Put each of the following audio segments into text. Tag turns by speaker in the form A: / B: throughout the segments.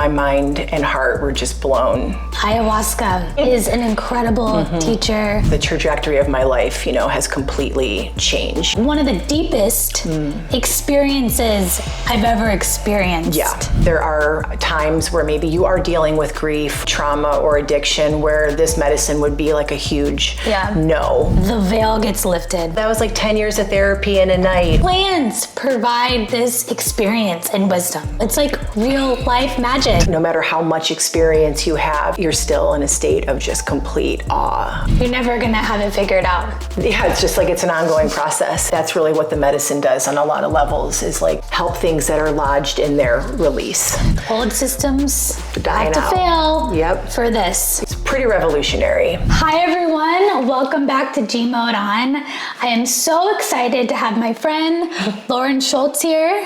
A: my mind and heart were just blown.
B: Ayahuasca is an incredible teacher.
A: The trajectory of my life, has completely changed.
B: One of the deepest experiences I've ever experienced.
A: Yeah, there are times where maybe you are dealing with grief, trauma, or addiction where this medicine would be like a huge no.
B: The veil gets lifted.
A: That was like 10 years of therapy in a night.
B: Plants provide this experience and wisdom. It's like real life magic.
A: No matter how much experience you have, you're still in a state of just complete awe.
B: You're never gonna have it figured out.
A: Yeah, it's just like it's an ongoing process. That's really what the medicine does on a lot of levels, is like help things that are lodged in there release.
B: Old systems
A: Dying
B: have to
A: out.
B: fail for this.
A: It's pretty revolutionary.
B: Hi everyone, welcome back to G Mode On. I am so excited to have my friend Lauren Schultz here,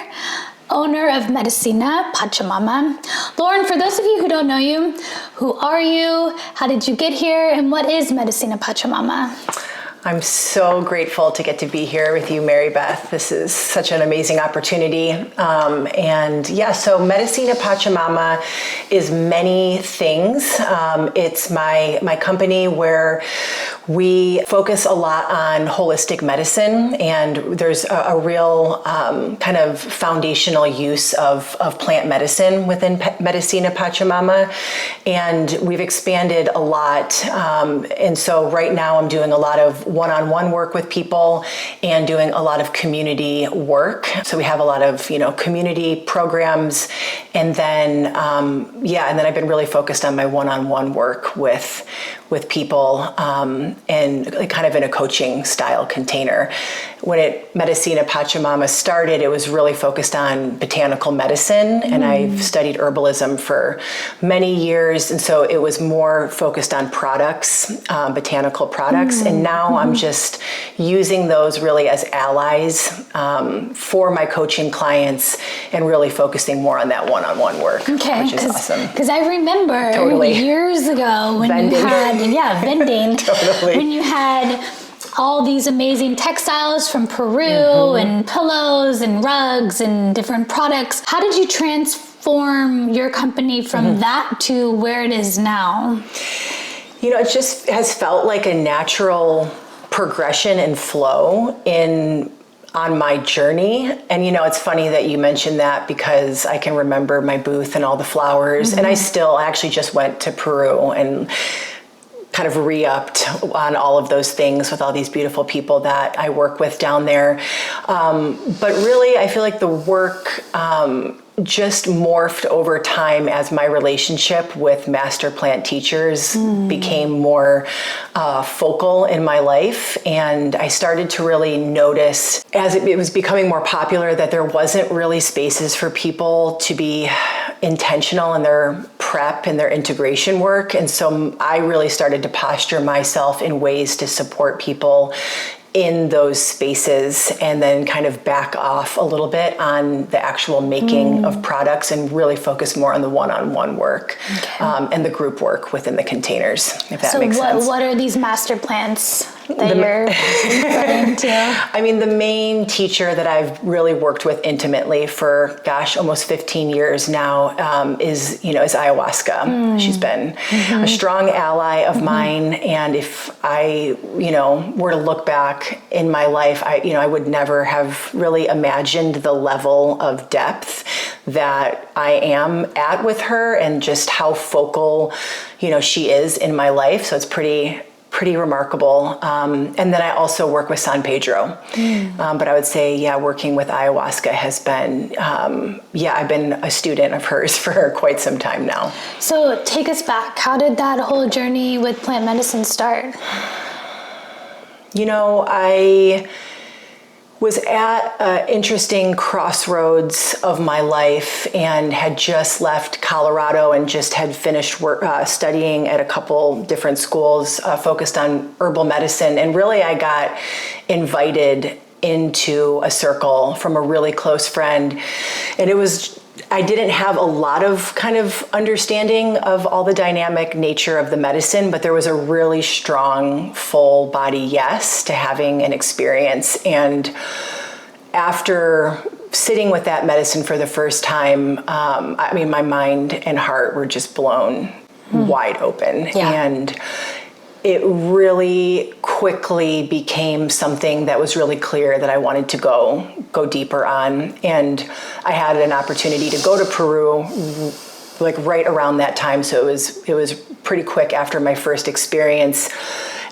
B: owner of Medicina Pachamama. Lauren, for those of you who don't know you, who are you? How did you get here? And what is Medicina Pachamama?
A: I'm so grateful to get to be here with you, Mary Beth. This is such an amazing opportunity. So Medicina Pachamama is many things. It's my company where we focus a lot on holistic medicine, and there's a real kind of foundational use of plant medicine within Medicina Pachamama, and we've expanded a lot. And so right now I'm doing a lot of one-on-one work with people and doing a lot of community work. So we have a lot of, community programs. And then, I've been really focused on my one-on-one work with people and kind of in a coaching style container. When Medicina Pachamama started, it was really focused on botanical medicine, and I've studied herbalism for many years, and so it was more focused on products, botanical products, and now I'm just using those really as allies for my coaching clients and really focusing more on that one-on-one work, which is awesome.
B: Because I remember years ago when
A: vending.
B: you had, vending,
A: Totally.
B: when you had all these amazing textiles from Peru and pillows and rugs and different products. How did you transform your company from that to where it is now?
A: It just has felt like a natural progression and flow on my journey. And it's funny that you mentioned that, because I can remember my booth and all the flowers, and I actually just went to Peru and kind of re-upped on all of those things with all these beautiful people that I work with down there. But really, I feel like the work just morphed over time as my relationship with master plant teachers became more focal in my life. And I started to really notice, as it was becoming more popular, that there wasn't really spaces for people to be intentional in their prep and their integration work. And so I really started to posture myself in ways to support people in those spaces, and then kind of back off a little bit on the actual making of products and really focus more on the one-on-one work and the group work within the containers, if that makes sense.
B: So what are these master plants that you're referring to?
A: I mean, the main teacher that I've really worked with intimately for, almost 15 years now is Ayahuasca. She's been a strong ally of mine. And if I, were to look back in my life, I would never have really imagined the level of depth that I am at with her, and just how focal, she is in my life. So it's pretty remarkable. And then I also work with San Pedro. But I would say, working with ayahuasca has been, I've been a student of hers for quite some time now. So
B: take us back. How did that whole journey with plant medicine start?
A: I was at an interesting crossroads of my life, and had just left Colorado and just had finished studying at a couple different schools focused on herbal medicine. And really I got invited into a circle from a really close friend. And I didn't have a lot of kind of understanding of all the dynamic nature of the medicine, but there was a really strong, full body yes to having an experience. And after sitting with that medicine for the first time, I mean, my mind and heart were just blown wide open.
B: Yeah.
A: And it really quickly became something that was really clear that I wanted to go deeper on. And I had an opportunity to go to Peru like right around that time. So it was pretty quick after my first experience.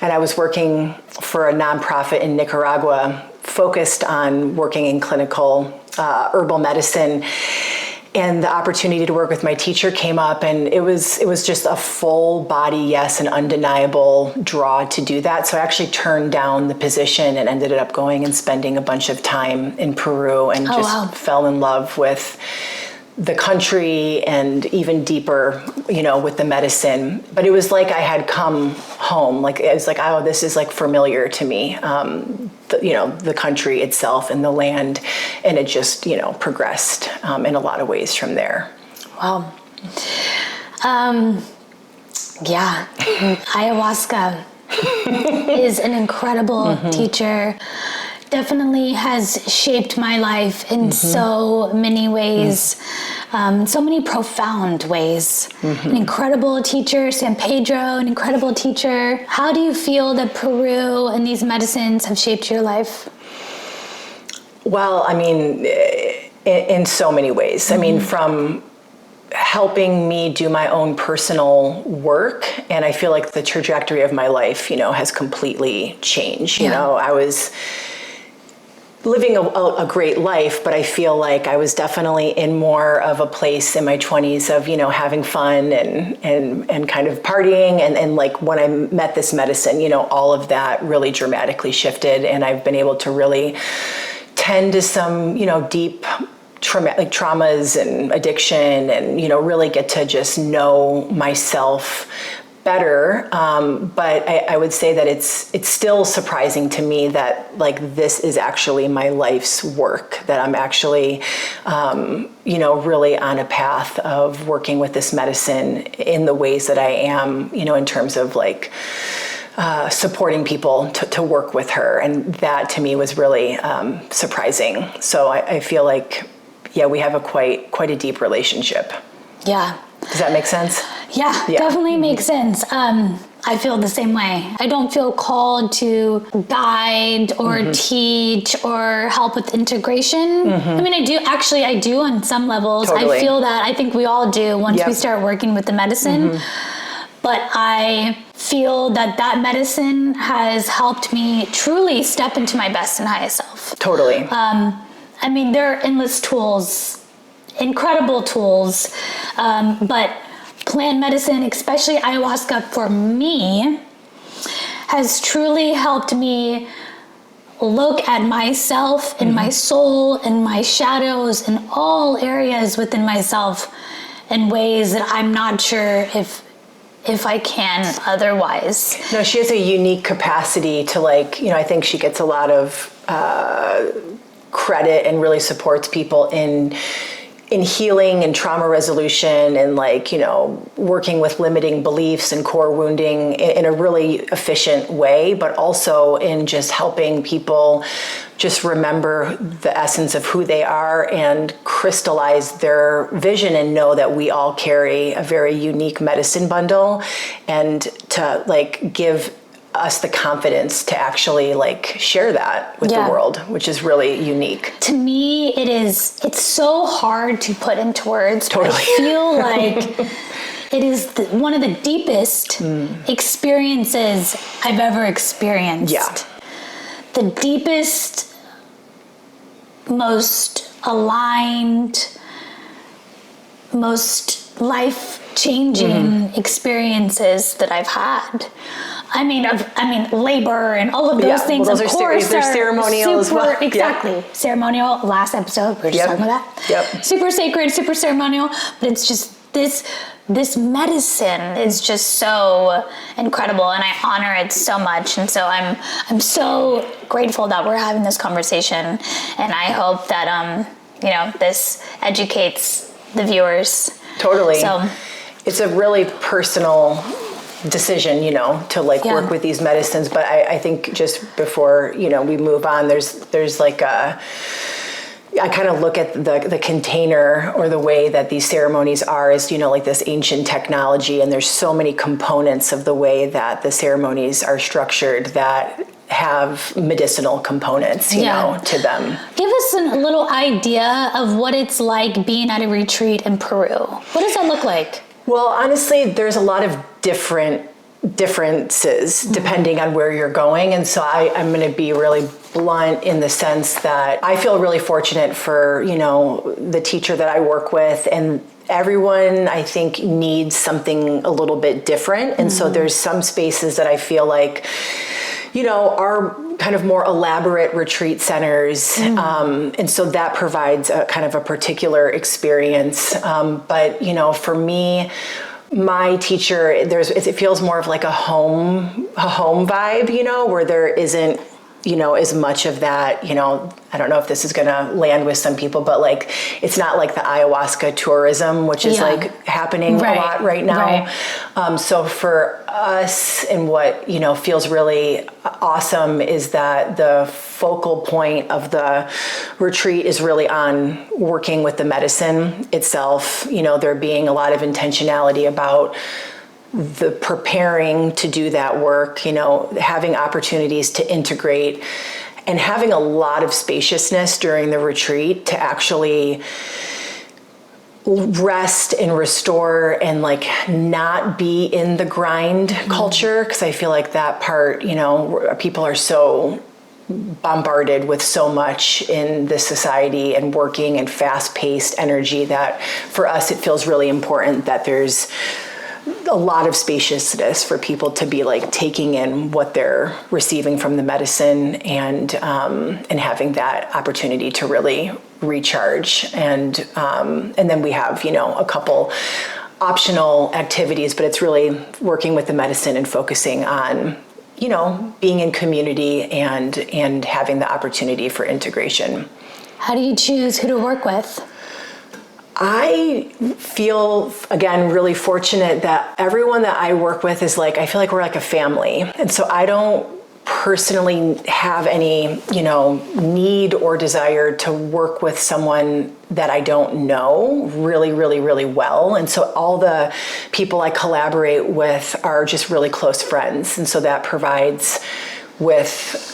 A: And I was working for a nonprofit in Nicaragua focused on working in clinical herbal medicine. And the opportunity to work with my teacher came up, and it was just a full body yes and undeniable draw to do that. So I actually turned down the position and ended up going and spending a bunch of time in Peru and fell in love with the country and even deeper, with the medicine. But it was like I had come home. Like it was like, oh, this is like familiar to me. The country itself and the land, and it just, progressed in a lot of ways from there.
B: Wow. Ayahuasca is an incredible teacher. Definitely has shaped my life in so many ways, so many profound ways. An incredible teacher, San Pedro, an incredible teacher. How do you feel that Peru and these medicines have shaped your life?
A: Well, I mean, in so many ways. I mean, from helping me do my own personal work, and I feel like the trajectory of my life, has completely changed. I was living a great life, but I feel like I was definitely in more of a place in my 20s of, having fun and kind of partying. And like when I met this medicine, all of that really dramatically shifted. And I've been able to really tend to some, deep traumas and addiction and, really get to just know myself better. But I would say that it's still surprising to me that like this is actually my life's work, that I'm actually, really on a path of working with this medicine in the ways that I am, in terms of like supporting people to work with her. And that to me was really surprising. So I feel like, we have quite a deep relationship.
B: Yeah.
A: Does that make sense?
B: Yeah, definitely makes sense. I feel the same way. I don't feel called to guide or teach or help with integration. I mean, I do on some levels.
A: Totally.
B: I feel that. I think we all do once we start working with the medicine. But I feel that medicine has helped me truly step into my best and highest self.
A: Totally.
B: I mean, there are endless tools, incredible tools, but plant medicine, especially ayahuasca for me, has truly helped me look at myself and my soul and my shadows and all areas within myself in ways that I'm not sure if I can otherwise.
A: No, she has a unique capacity to like, I think she gets a lot of credit and really supports people in healing and trauma resolution and like, working with limiting beliefs and core wounding in a really efficient way, but also in just helping people just remember the essence of who they are and crystallize their vision and know that we all carry a very unique medicine bundle, and to like give us the confidence to actually like share that with the world, which is really unique.
B: To me, it's so hard to put into words.
A: Totally.
B: I feel like it is one of the deepest experiences I've ever experienced.
A: Yeah.
B: The deepest, most aligned, most life-changing experiences that I've had. I mean, labor and all of those things,
A: well, those
B: of course,
A: they're ceremonial as well.
B: Exactly. Ceremonial. Last episode, we were just talking about that.
A: Yep.
B: Super sacred, super ceremonial. But it's just this medicine is just so incredible, and I honor it so much. And so I'm so grateful that we're having this conversation, and I hope that this educates the viewers.
A: Totally.
B: So
A: it's a really personal decision, to like work with these medicines. But I think just before, we move on, there's like I kind of look at the container or the way that these ceremonies are as, like this ancient technology, and there's so many components of the way that the ceremonies are structured that have medicinal components, to them.
B: Give us a little idea of what it's like being at a retreat in Peru. What does that look like?
A: Well, honestly, there's a lot of differences depending on where you're going. And so I'm going to be really blunt in the sense that I feel really fortunate for, the teacher that I work with, and everyone I think needs something a little bit different. And so there's some spaces that I feel like, are kind of more elaborate retreat centers. And so that provides a kind of a particular experience. But, for me, my teacher, it feels more of like a home vibe, where there isn't, as much of that, I don't know if this is going to land with some people, but like, it's not like the ayahuasca tourism, which is like happening a lot right now. So for us, and what, feels really awesome is that the focal point of the retreat is really on working with the medicine itself, there being a lot of intentionality about the preparing to do that work, having opportunities to integrate, and having a lot of spaciousness during the retreat to actually rest and restore and like not be in the grind culture. Because I feel like that part, people are so bombarded with so much in this society and working and fast-paced energy that for us it feels really important that there's a lot of spaciousness for people to be like taking in what they're receiving from the medicine, and having that opportunity to really recharge. And then we have, a couple optional activities, but it's really working with the medicine and focusing on, being in community and having the opportunity for integration.
B: How do you choose who to work with?
A: I feel, again, really fortunate that everyone that I work with is I feel like we're like a family. And so I don't personally have any, need or desire to work with someone that I don't know really, really, really well. And so all the people I collaborate with are just really close friends. And so that provides with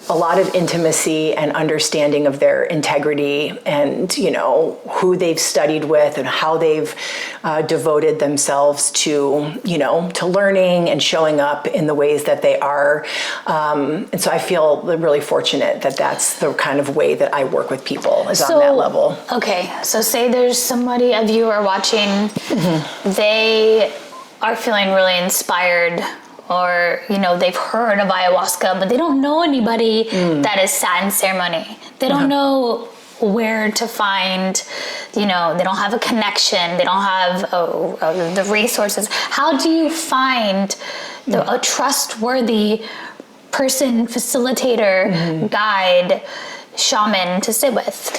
A: a lot of intimacy and understanding of their integrity and, who they've studied with and how they've devoted themselves to, to learning and showing up in the ways that they are. And so I feel really fortunate that that's the kind of way that I work with people, is on that level.
B: Okay. So say there's somebody, a viewer watching, they are feeling really inspired, or, they've heard of ayahuasca, but they don't know anybody that is sat in ceremony. They don't know where to find, they don't have a connection. They don't have the resources. How do you find a trustworthy person, facilitator, guide, shaman to sit with?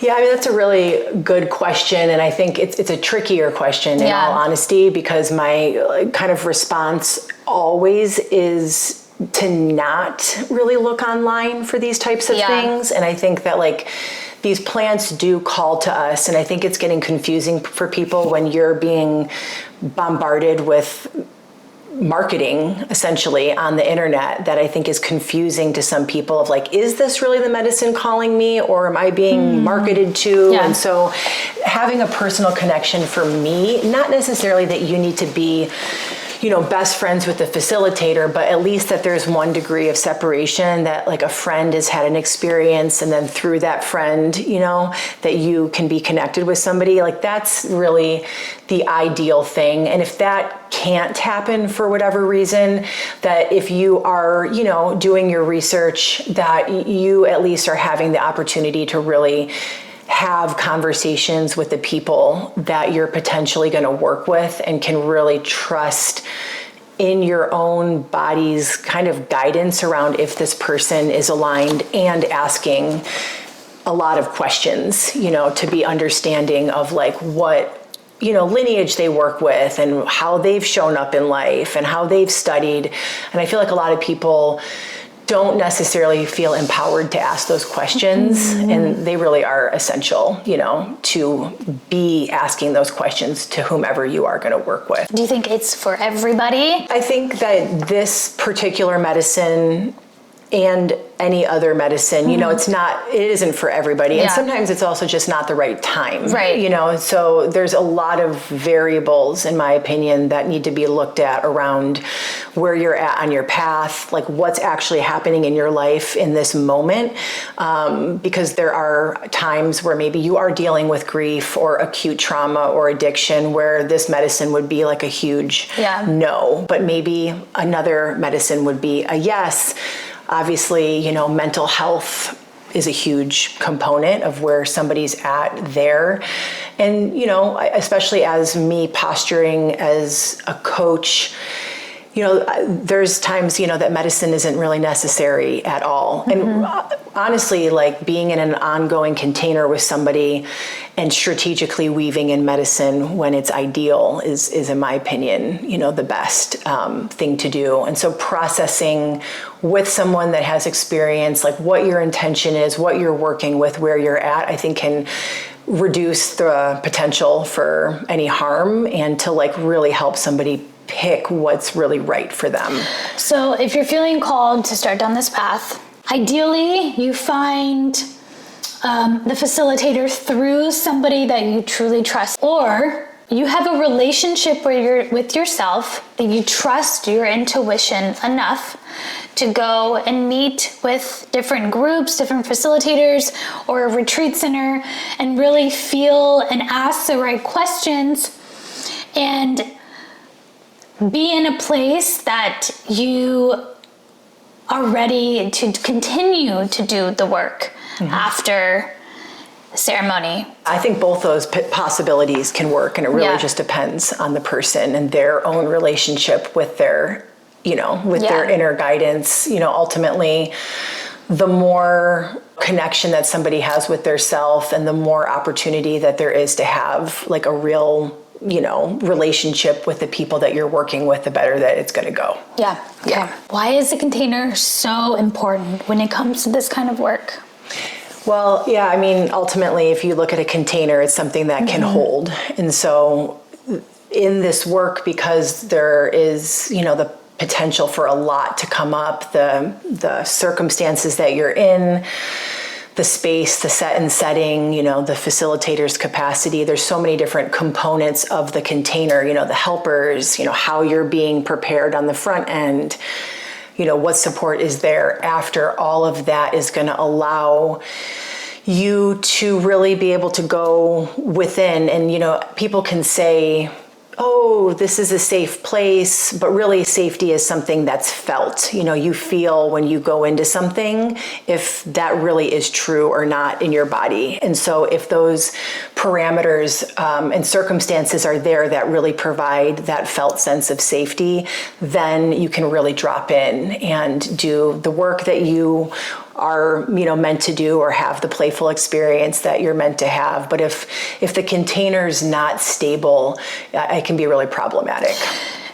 A: Yeah, that's a really good question, and I think it's a trickier question in all honesty, because my kind of response always is to not really look online for these types of things. And I think that these plants do call to us, and I think it's getting confusing for people when you're being bombarded with marketing essentially on the internet that I think is confusing to some people of is this really the medicine calling me, or am I being marketed to? And so having a personal connection for me, not necessarily that you need to be best friends with the facilitator, but at least that there's one degree of separation, that a friend has had an experience, and then through that friend, that you can be connected with somebody. That's really the ideal thing. And if that can't happen for whatever reason, that if you are, doing your research, that you at least are having the opportunity to really have conversations with the people that you're potentially going to work with, and can really trust in your own body's kind of guidance around if this person is aligned, and asking a lot of questions, to be understanding of what lineage they work with, and how they've shown up in life, and how they've studied. And I feel like a lot of people don't necessarily feel empowered to ask those questions. And they really are essential, to be asking those questions to whomever you are going to work with.
B: Do you think it's for everybody?
A: I think that this particular medicine and any other medicine, it isn't for everybody. And sometimes it's also just not the right time.
B: Right.
A: So there's a lot of variables, in my opinion, that need to be looked at around where you're at on your path, like what's actually happening in your life in this moment. Because there are times where maybe you are dealing with grief or acute trauma or addiction where this medicine would be like a huge no, but maybe another medicine would be a yes. Obviously, mental health is a huge component of where somebody's at there. And, especially as me posturing as a coach, there's times, that medicine isn't really necessary at all. And honestly, like being in an ongoing container with somebody and strategically weaving in medicine when it's ideal is in my opinion, the best thing to do. And so processing with someone that has experience, like what your intention is, what you're working with, where you're at, I think can reduce the potential for any harm and to like really help somebody pick what's really right for them.
B: So if you're feeling called to start down this path, ideally you find the facilitator through somebody that you truly trust, or you have a relationship where you're with yourself that you trust your intuition enough to go and meet with different groups, different facilitators, or a retreat center and really feel and ask the right questions and be in a place that you are ready to continue to do the work after the ceremony.
A: I think both those possibilities can work, and it really just depends on the person and their own relationship with their, their inner guidance. Ultimately, the more connection that somebody has with their self and the more opportunity that there is to have like a real relationship with the people that you're working with, the better that it's going to go.
B: Yeah. Okay. Yeah. Why is the container so important when it comes to this kind of work?
A: Well, ultimately, if you look at a container, it's something that can hold. And so in this work, because there is, the potential for a lot to come up, the circumstances that you're in, the space, the set and setting, the facilitator's capacity. There's so many different components of the container, the helpers, how you're being prepared on the front end, what support is there after. All of that is going to allow you to really be able to go within. And, people can say, oh, this is a safe place, but really safety is something that's felt. You feel when you go into something, if that really is true or not in your body. And so if those parameters and circumstances are there that really provide that felt sense of safety, then you can really drop in and do the work that you are meant to do, or have the playful experience that you're meant to have. But if the container's not stable, it can be really problematic.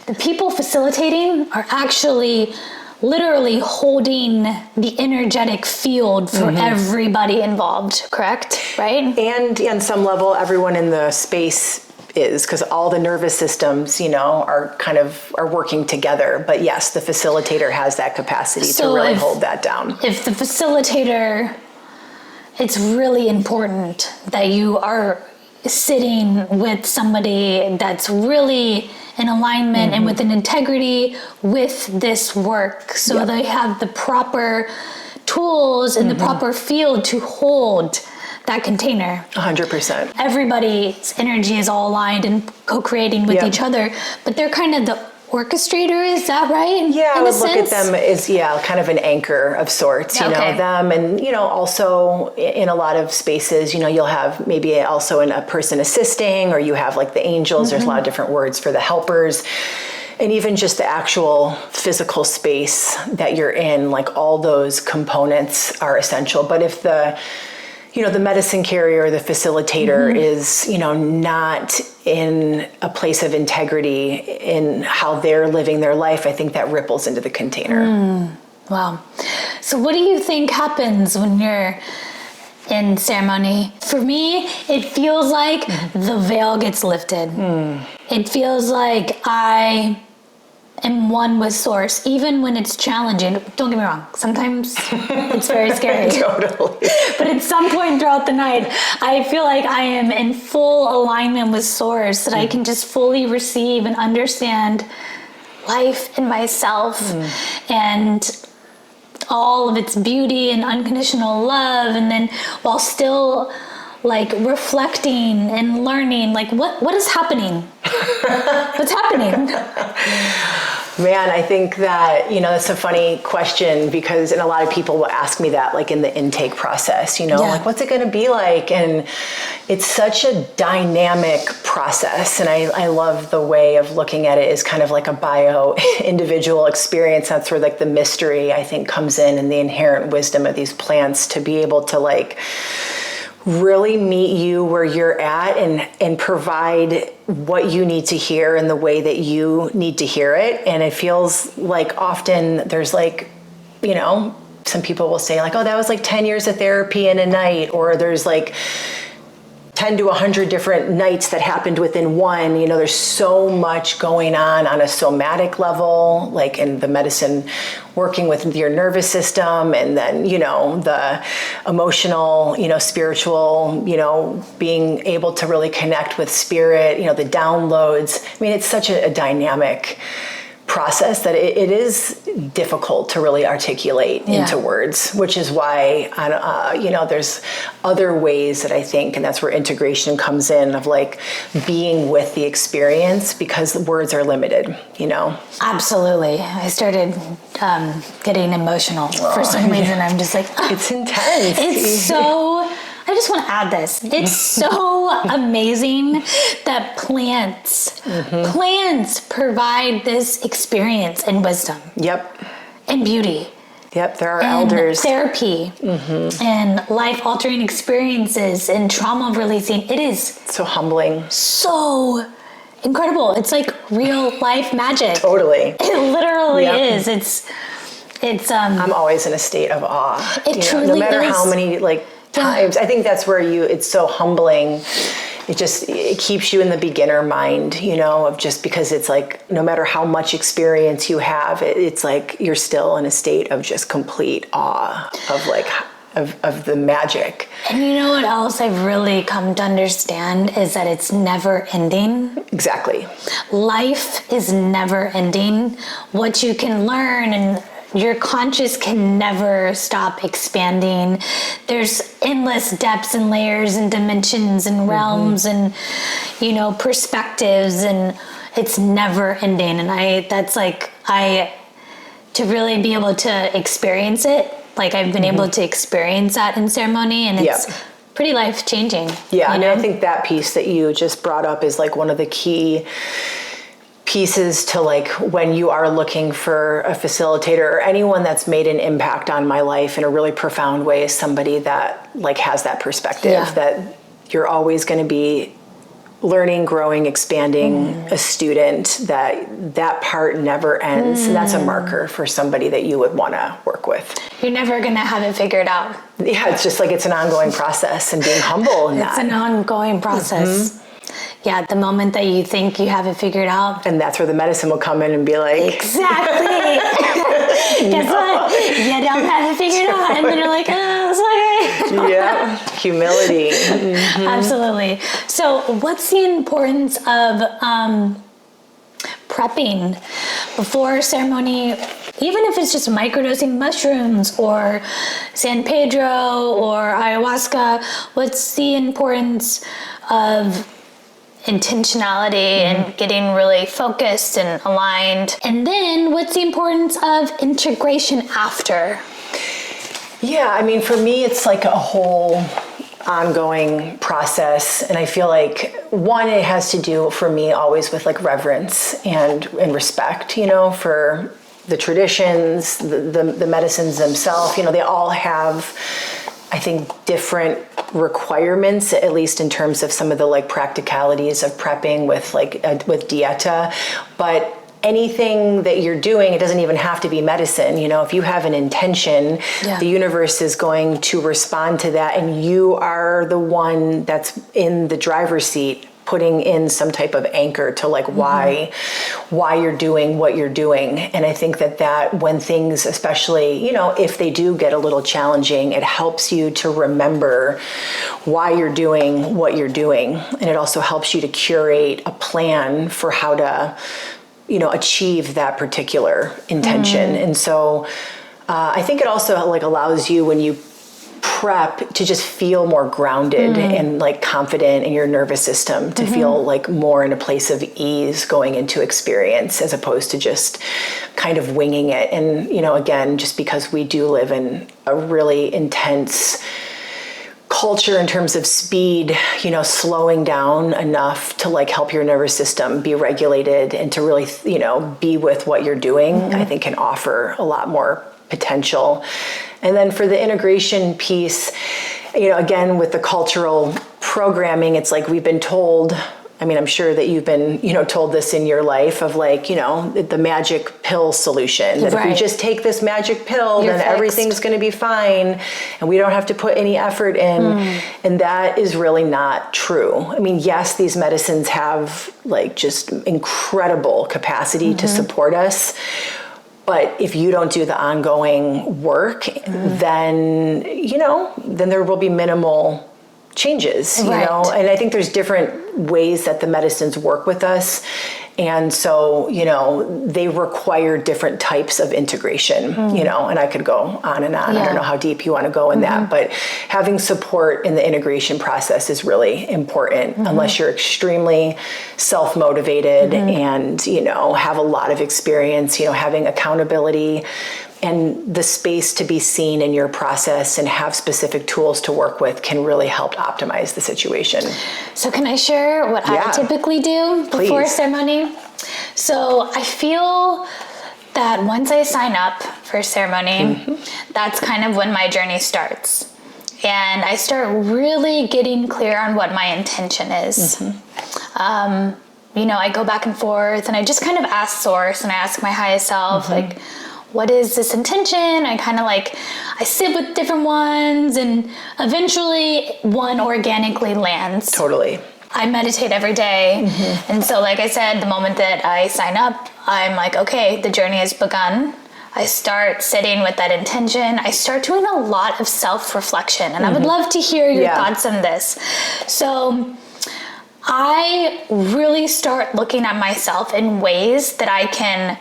B: The people facilitating are actually literally holding the energetic field for everybody involved, correct? Right?
A: And on some level, everyone in the space is, because all the nervous systems, are working together. But yes, the facilitator has that capacity to really hold that down.
B: If the facilitator, it's really important that you are sitting with somebody that's really in alignment and with an integrity with this work. So they have the proper tools and the proper field to hold that container.
A: 100%.
B: Everybody's energy is all aligned and co-creating with each other, but they're kind of the orchestrator, is that right?
A: Yeah, I would look at them as, kind of an anchor of sorts, them. And, also in a lot of spaces, you'll have maybe also a person assisting, or you have like the angels. There's a lot of different words for the helpers. And even just the actual physical space that you're in, like all those components are essential. But if the medicine carrier, the facilitator is, not in a place of integrity in how they're living their life, I think that ripples into the container.
B: Wow. So what do you think happens when you're in ceremony? For me, it feels like the veil gets lifted. It feels like I am one with source, even when it's challenging. Don't get me wrong. Sometimes it's very scary.
A: Totally.
B: But at some point throughout the night, I feel like I am in full alignment with source, that I can just fully receive and understand life and myself and all of its beauty and unconditional love. And then while still like reflecting and learning, like what is happening? What's happening?
A: Man, I think that, that's a funny question, because, and a lot of people will ask me that, like in the intake process, like, what's it going to be like? And it's such a dynamic process. And I love the way of looking at it as kind of like a bio-individual experience. That's where like the mystery, I think, comes in, and the inherent wisdom of these plants to be able to like really meet you where you're at and provide what you need to hear in the way that you need to hear it. And it feels like often there's like, some people will say like, oh, that was like 10 years of therapy in a night, or there's like 10 to 100 different nights that happened within one. There's so much going on a somatic level, like in the medicine working with your nervous system, and then, the emotional, spiritual, being able to really connect with spirit, the downloads. I mean, it's such a dynamic process that it is difficult to really articulate into words, which is why, there's other ways that I think, and that's where integration comes in, of like being with the experience, because words are limited,
B: Absolutely. I started getting emotional for some reason. I'm just like,
A: it's intense.
B: It's so... I just want to add this. It's so amazing that plants provide this experience and wisdom.
A: Yep.
B: And beauty.
A: Yep, there are
B: and
A: elders.
B: Therapy and life-altering experiences and trauma releasing. It is
A: so humbling.
B: So incredible. It's like real life magic.
A: Totally.
B: It literally is. It's
A: I'm always in a state of awe.
B: It truly
A: no matter
B: is.
A: how many times. I think that's where it's so humbling. It keeps you in the beginner mind, of just, because it's like, no matter how much experience you have, it's like you're still in a state of just complete awe of like, of the magic.
B: And you know what else I've really come to understand is that it's never ending.
A: Exactly.
B: Life is never ending. What you can learn and your conscious can never stop expanding. There's endless depths and layers and dimensions and realms and, perspectives, and it's never ending. And to really be able to experience it, like I've been able to experience that in ceremony, and it's pretty life-changing.
A: Yeah, and I think that piece that you just brought up is like one of the key pieces to like when you are looking for a facilitator or anyone that's made an impact on my life in a really profound way, is somebody that like has that perspective that you're always going to be learning, growing, expanding, a student, that part never ends. And that's a marker for somebody that you would want to work with.
B: You're never going to have it figured out.
A: Yeah, it's just like it's an ongoing process, and being humble in that.
B: It's an ongoing process. Yeah, the moment that you think you have it figured out.
A: And that's where the medicine will come in and be like...
B: Exactly. Guess what? You don't have it figured out. And then you're like, oh, sorry.
A: Yeah, humility.
B: Absolutely. So what's the importance of prepping before ceremony, even if it's just microdosing mushrooms or San Pedro or ayahuasca? What's the importance of intentionality and getting really focused and aligned? And then what's the importance of integration after?
A: Yeah, I mean, for me, it's like a whole ongoing process. And I feel like, one, it has to do for me always with like reverence and respect, for the traditions, the medicines themselves. They all have, I think, different requirements, at least in terms of some of the like practicalities of prepping with like with dieta. But anything that you're doing, it doesn't even have to be medicine. If you have an intention, the universe is going to respond to that, and you are the one that's in the driver's seat, putting in some type of anchor to like why you're doing what you're doing. And I think that when things, especially, if they do get a little challenging, it helps you to remember why you're doing what you're doing. And it also helps you to curate a plan for how to, achieve that particular intention. And so I think it also like allows you, when you prep, to just feel more grounded and like confident in your nervous system, to feel like more in a place of ease going into experience, as opposed to just kind of winging it. And, again, just because we do live in a really intense culture in terms of speed, slowing down enough to like help your nervous system be regulated and to really, be with what you're doing, I think can offer a lot more potential. And then for the integration piece, again, with the cultural programming, it's like we've been told, I'm sure that you've been, told this in your life of like, the magic pill solution, that if we just take this magic pill, then everything's going to be fine and we don't have to put any effort in. And that is really not true. Yes, these medicines have like just incredible capacity to support us. But if you don't do the ongoing work, then there will be minimal changes, you know? And I think there's different ways that the medicines work with us. And so, they require different types of integration, and I could go on and on. I don't know how deep you want to go in that, but having support in the integration process is really important, unless you're extremely self-motivated and, have a lot of experience, having accountability and the space to be seen in your process and have specific tools to work with can really help optimize the situation.
B: So can I share what I typically do before a ceremony? So I feel that once I sign up for a ceremony, that's kind of when my journey starts. And I start really getting clear on what my intention is. I go back and forth and I just kind of ask Source and I ask my highest self, like, what is this intention? I kind of I sit with different ones and eventually one organically lands.
A: Totally.
B: I meditate every day. And so like I said, the moment that I sign up, I'm like, okay, the journey has begun. I start sitting with that intention. I start doing a lot of self-reflection. And I would love to hear your thoughts on this. So I really start looking at myself in ways that I can,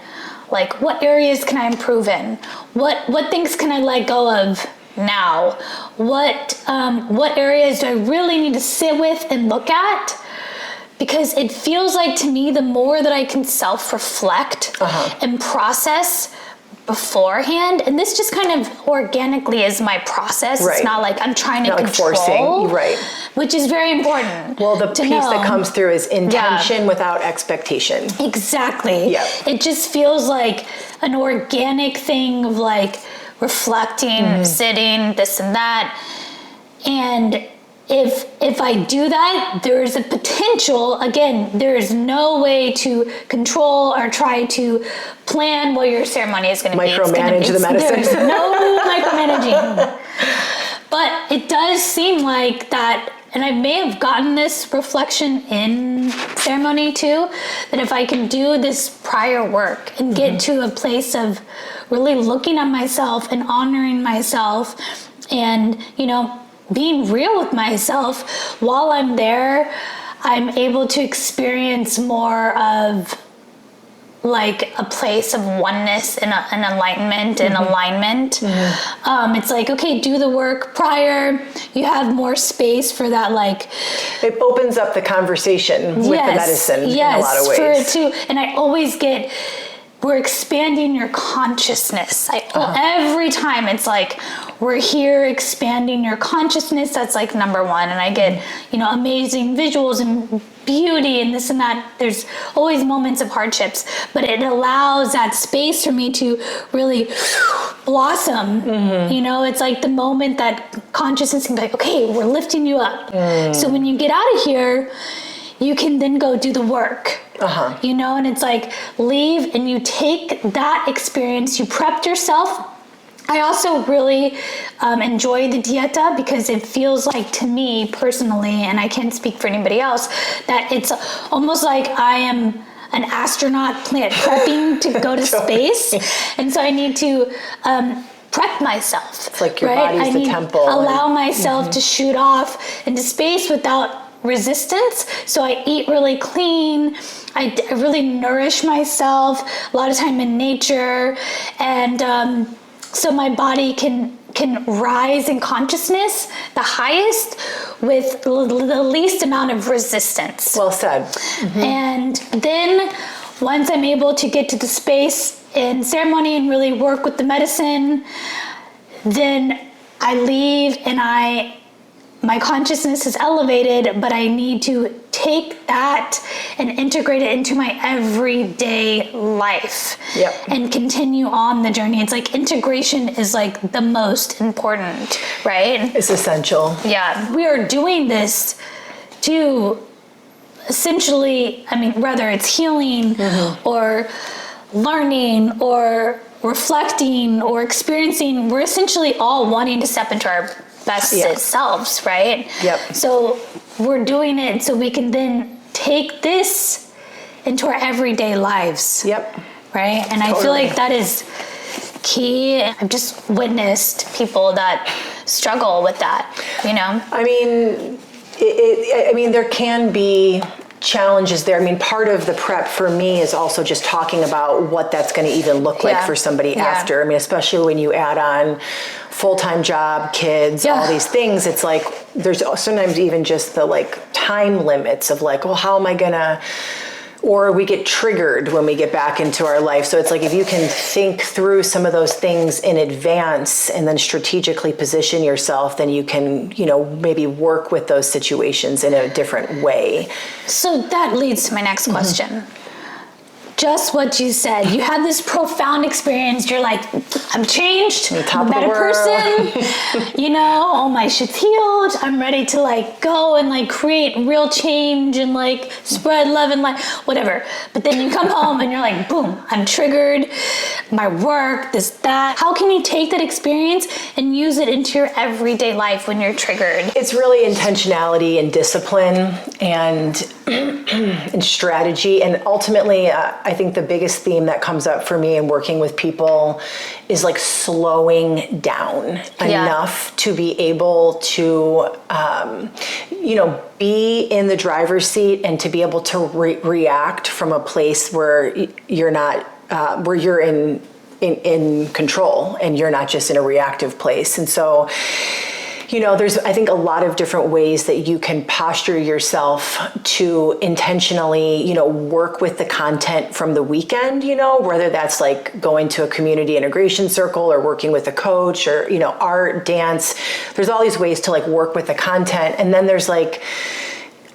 B: like, what areas can I improve in? What things can I let go of now? What areas do I really need to sit with and look at? Because it feels like to me, the more that I can self-reflect and process beforehand, and this just kind of organically is my process. It's not like I'm trying to control,
A: forcing,
B: which is very important.
A: Well, the piece that comes through is intention without expectation.
B: Exactly.
A: Yep.
B: It just feels like an organic thing of like reflecting, sitting, this and that. And if I do that, there is a potential, again, there is no way to control or try to plan what your ceremony is going to be.
A: Micromanage the medicine.
B: There's no micromanaging. But it does seem like that, and I may have gotten this reflection in ceremony too, that if I can do this prior work and get to a place of really looking at myself and honoring myself and, being real with myself while I'm there, I'm able to experience more of like a place of oneness and an enlightenment and alignment. It's like, okay, do the work prior. You have more space for that. Like,
A: it opens up the conversation with the medicine in a lot of ways.
B: For it too. And I always get, we're expanding your consciousness. Every time it's like, we're here expanding your consciousness. That's like number one. And I get, amazing visuals and beauty and this and that. There's always moments of hardships, but it allows that space for me to really blossom. It's like the moment that consciousness can be like, okay, we're lifting you up. So when you get out of here, you can then go do the work. You know, and it's like leave and you take that experience, you prepped yourself. I also really enjoy the dieta because it feels like, to me personally, and I can't speak for anybody else, that it's almost like I am an astronaut planet prepping to go to space. And so I need to prep myself.
A: It's like your body's the temple.
B: Allow myself to shoot off into space without resistance. So I eat really clean. I really nourish myself, a lot of time in nature. And so my body can rise in consciousness the highest with the least amount of resistance.
A: Well said.
B: And then once I'm able to get to the space in ceremony and really work with the medicine, then I leave and my consciousness is elevated, but I need to take that and integrate it into my everyday life and continue on the journey. It's like integration is like the most important, right?
A: It's essential.
B: Yeah. We are doing this to essentially, I mean, whether it's healing or learning or reflecting or experiencing, we're essentially all wanting to step into our best selves, right? So we're doing it so we can then take this into our everyday lives. Right? And I feel like that is key. I've just witnessed people that struggle with that, you know?
A: I mean, there can be challenges there. I mean, part of the prep for me is also just talking about what that's going to even look like for somebody after. I mean, especially when you add on full-time job, kids, all these things, it's like there's sometimes even just the like time limits of like, well, how am I gonna, or we get triggered when we get back into our life. So it's like if you can think through some of those things in advance and then strategically position yourself, then you can, you know, maybe work with those situations in a different way.
B: So that leads to my next question. Just what you said. You had this profound experience. You're like, I'm changed. I'm a better person. You know, all my shit's healed. I'm ready to like go and like create real change and like spread love and light, whatever. But then you come home and you're like, boom, I'm triggered. My work, this, that. How can you take that experience and use it into your everyday life when you're triggered?
A: It's really intentionality and discipline and and strategy. And ultimately, I think the biggest theme that comes up for me in working with people is like slowing down enough to be able to, you know, be in the driver's seat and to be able to react from a place where you're not, where you're in control and you're not just in a reactive place. And so, you know, there's, I think, a lot of different ways that you can posture yourself to intentionally, you know, work with the content from the weekend, you know, whether that's like going to a community integration circle or working with a coach or, you know, art, dance. There's all these ways to like work with the content. And then there's like,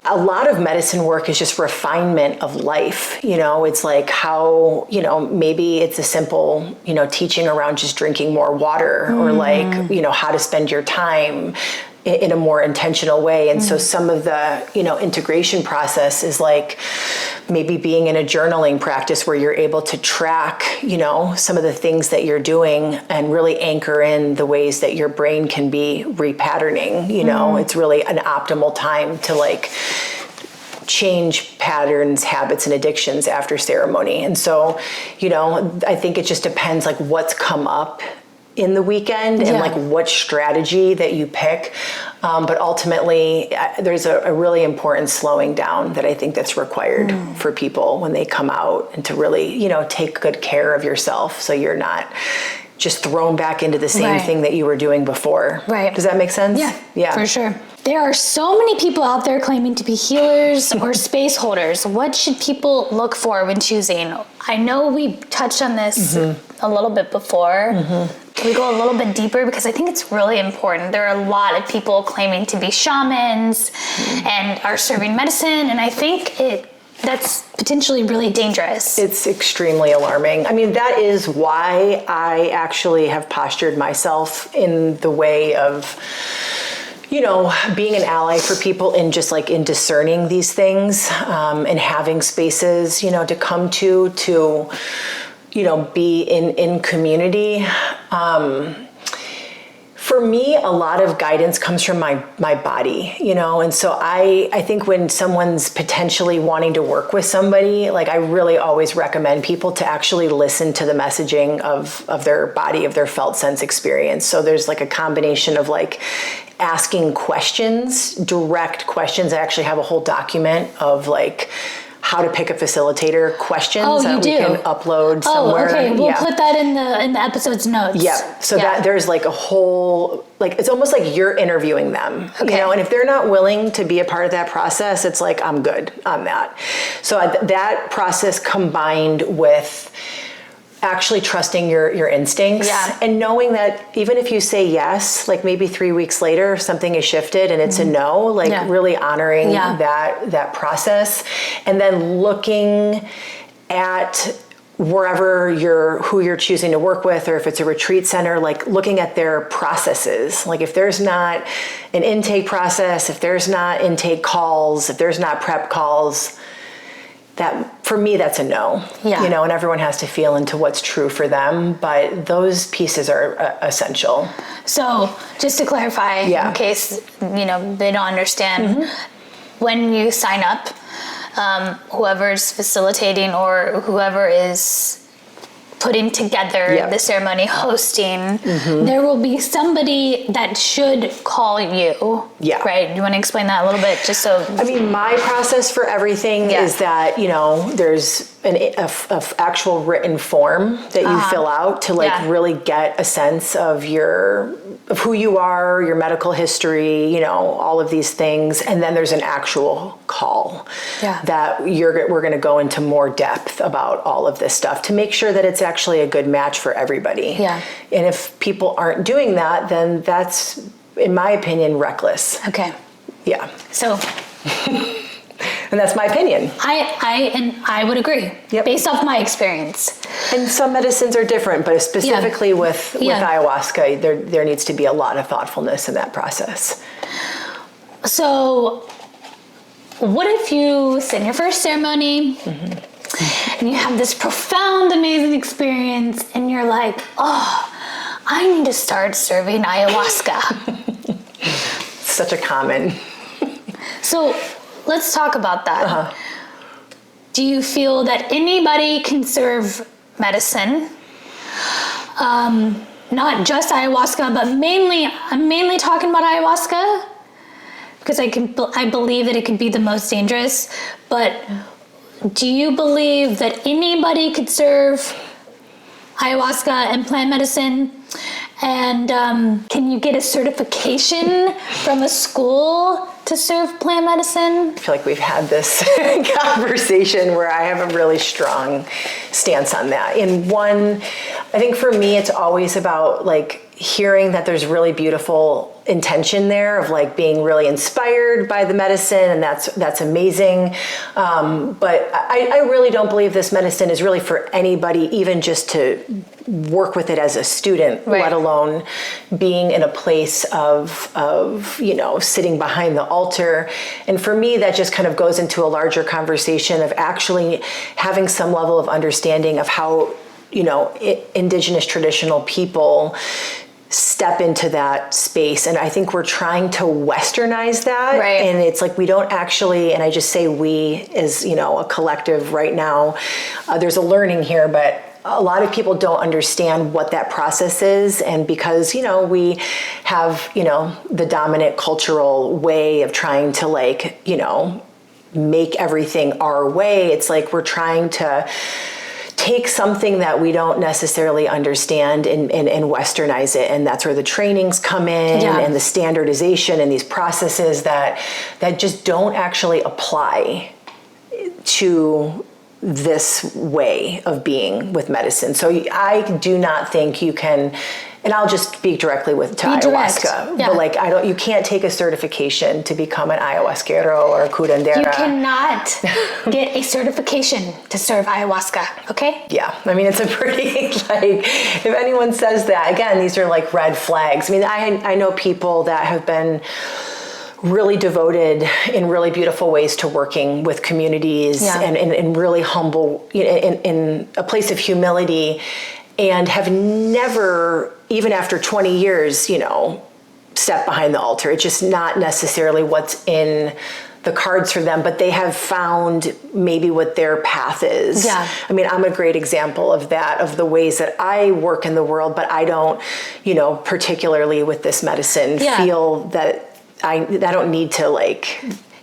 A: a lot of medicine work is just refinement of life. You know, it's like how, you know, maybe it's a simple, you know, teaching around just drinking more water or like, you know, how to spend your time in a more intentional way. And so some of the, you know, integration process is like maybe being in a journaling practice where you're able to track, you know, some of the things that you're doing and really anchor in the ways that your brain can be repatterning. You know, it's really an optimal time to like change patterns, habits, and addictions after ceremony. And so, you know, I think it just depends like what's come up in the weekend and like what strategy that you pick. But ultimately, there's a really important slowing down that I think that's required for people when they come out, and to really, you know, take good care of yourself so you're not just thrown back into the same thing that you were doing before. Does that make sense?
B: Yeah, for sure. There are so many people out there claiming to be healers or space holders. What should people look for when choosing? I know we touched on this a little bit before. Can we go a little bit deeper? Because I think it's really important. There are a lot of people claiming to be shamans and are serving medicine. And I think that's potentially really dangerous.
A: It's extremely alarming. I mean, that is why I actually have postured myself in the way of, being an ally for people in just like in discerning these things, and having spaces, to come to, be in community. For me, a lot of guidance comes from my body, and so I think when someone's potentially wanting to work with somebody, like I really always recommend people to actually listen to the messaging of their body, of their felt sense experience. So there's like a combination of like asking questions, direct questions. I actually have a whole document of like how to pick a facilitator questions that we can upload somewhere.
B: Oh, okay. We'll put that in the episode's notes.
A: Yeah. So that there's like a whole, like, it's almost like you're interviewing them, and if they're not willing to be a part of that process, it's like, I'm good on that. So that process combined with actually trusting your instincts and knowing that even if you say yes, like maybe 3 weeks later, something is shifted and it's a no, like really honoring that process, and then looking at wherever who you're choosing to work with, or if it's a retreat center, like looking at their processes. Like if there's not an intake process, if there's not intake calls, if there's not prep calls, that for me, that's a no. And everyone has to feel into what's true for them, but those pieces are essential.
B: So just to clarify, in case, they don't understand, when you sign up, whoever's facilitating or whoever is putting together the ceremony, hosting, there will be somebody that should call you. Right? You want to explain that a little bit, just so...
A: I mean, my process for everything is that, there's an actual written form that you fill out to really get a sense of who you are, your medical history, all of these things. And then there's an actual call that we're going to go into more depth about all of this stuff to make sure that it's actually a good match for everybody. And if people aren't doing that, then that's, in my opinion, reckless.
B: Okay.
A: Yeah.
B: So...
A: And that's my opinion.
B: I would agree, based off my experience.
A: And some medicines are different, but specifically with ayahuasca, there needs to be a lot of thoughtfulness in that process.
B: So, what if you sit in your first ceremony and you have this profound, amazing experience, and you're like, oh, I need to start serving ayahuasca.
A: Such a common.
B: So, let's talk about that. Do you feel that anybody can serve medicine? Not just ayahuasca, but I'm mainly talking about ayahuasca because I believe that it could be the most dangerous. But do you believe that anybody could serve ayahuasca and plant medicine? And can you get a certification from a school to serve plant medicine? I
A: feel like we've had this conversation where I have a really strong stance on that. I think for me, it's always about like hearing that there's really beautiful intention there of like being really inspired by the medicine, and that's amazing. But I really don't believe this medicine is really for anybody, even just to work with it as a student, let alone being in a place of sitting behind the altar. And for me, that just kind of goes into a larger conversation of actually having some level of understanding of how indigenous traditional people step into that space. And I think we're trying to westernize that. Right. And it's like we don't actually, and I just say we as, a collective right now, there's a learning here, but a lot of people don't understand what that process is. And because, we have, the dominant cultural way of trying to make everything our way, it's like we're trying to take something that we don't necessarily understand and westernize it. And that's where the trainings come in and the standardization and these processes that just don't actually apply to this way of being with medicine. So I do not think you can, and I'll just speak directly to ayahuasca,
B: Yeah.
A: but like you can't take a certification to become an ayahuasquero or a curandera.
B: You cannot get a certification to serve ayahuasca, okay?
A: Yeah, I mean, it's a pretty, like, if anyone says that, again, these are like red flags. I mean, I know people that have been really devoted in really beautiful ways to working with communities and really humble, in a place of humility, and have never, even after 20 years, stepped behind the altar. It's just not necessarily what's in the cards for them, but they have found maybe what their path is.
B: Yeah.
A: I mean, I'm a great example of that, of the ways that I work in the world, but I don't, particularly with this medicine, feel that I don't need to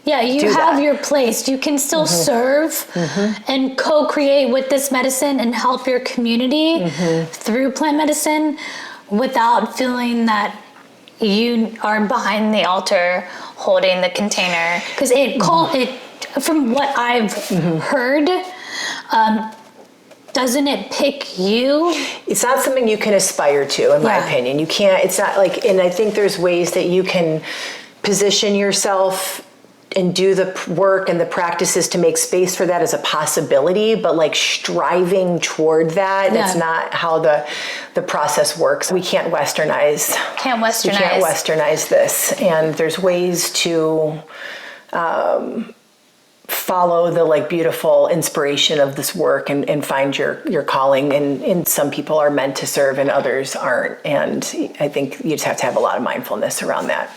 B: you have your place. You can still serve and co-create with this medicine and help your community through plant medicine without feeling that you are behind the altar holding the container. Because it from what I've heard, doesn't it pick you? It's
A: not something you can aspire to, in my opinion. You can't, it's not like, and I think there's ways that you can position yourself and do the work and the practices to make space for that as a possibility, but like striving toward that, that's not how the process works. We can't westernize. We can't westernize this. And there's ways to follow the beautiful inspiration of this work and find your calling. And some people are meant to serve and others aren't. And I think you just have to have a lot of mindfulness around that.